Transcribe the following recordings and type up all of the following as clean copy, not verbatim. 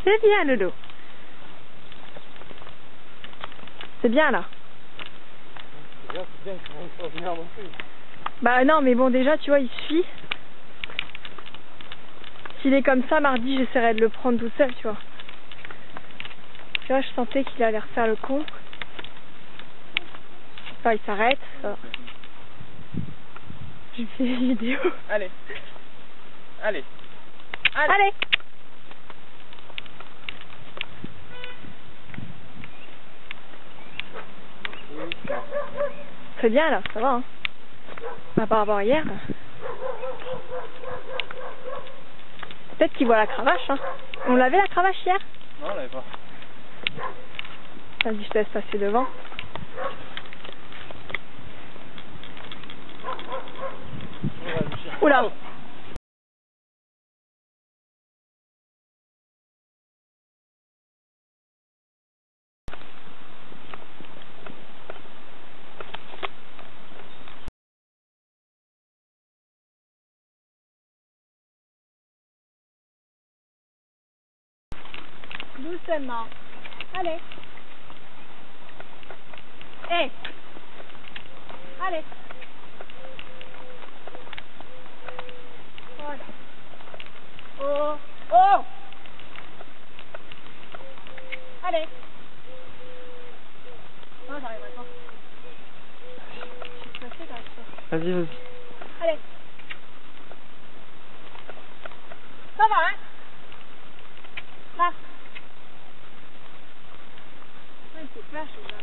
C'est bien, Loulou. C'est bien, là. C'est bien qu'il ne faut venir non plus. Bah non, mais bon, déjà, tu vois, il suffit. S'il est comme ça, mardi, j'essaierai de le prendre tout seul, tu vois. Tu vois, je sentais qu'il allait refaire le con. Enfin, il s'arrête. Ça. J'ai fait une vidéo. Allez. Allez. Allez. Allez. C'est bien, là, ça va, hein. Bah, par rapport à hier. Peut-être qu'il voit la cravache, hein. On l'avait la cravache hier? Non, on l'avait pas. Vas-y, je te laisse passer devant. Oula. Doucement. Allez. Hey. Allez. Voilà. Oh. Oh. Allez. Non, j'arriverai pas. Je suis passée, j'arrive pas. Vas-y, vas-y. Allez. Ça va, hein? Là. Ouais, c'est flash, là.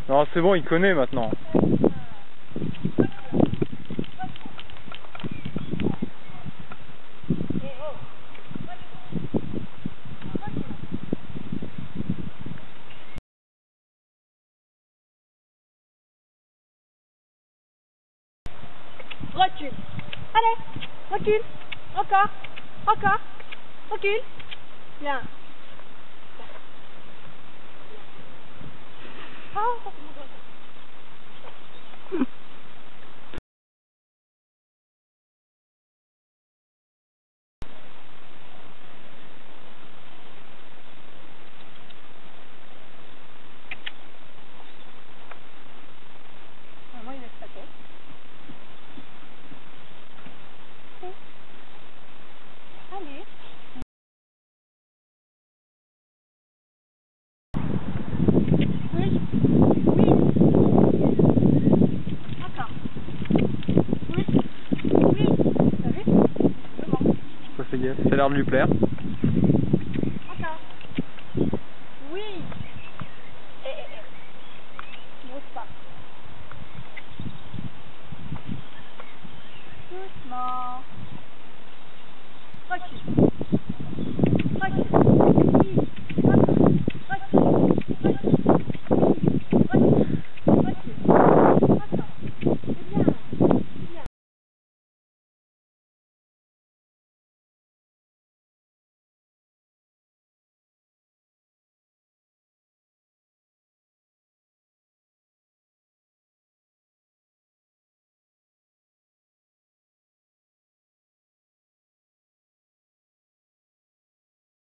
Non, c'est bon, il connaît maintenant. Recule. Allez, recule. Encore, encore, recule. Bien. Oh, ça fait mon doigt. Moi, il laisse la tête. Allez. Oui. Oui. Encore. Oui. Oui. T'as vu? C'est bon. Ça fait gaffe. Ça a l'air de lui plaire.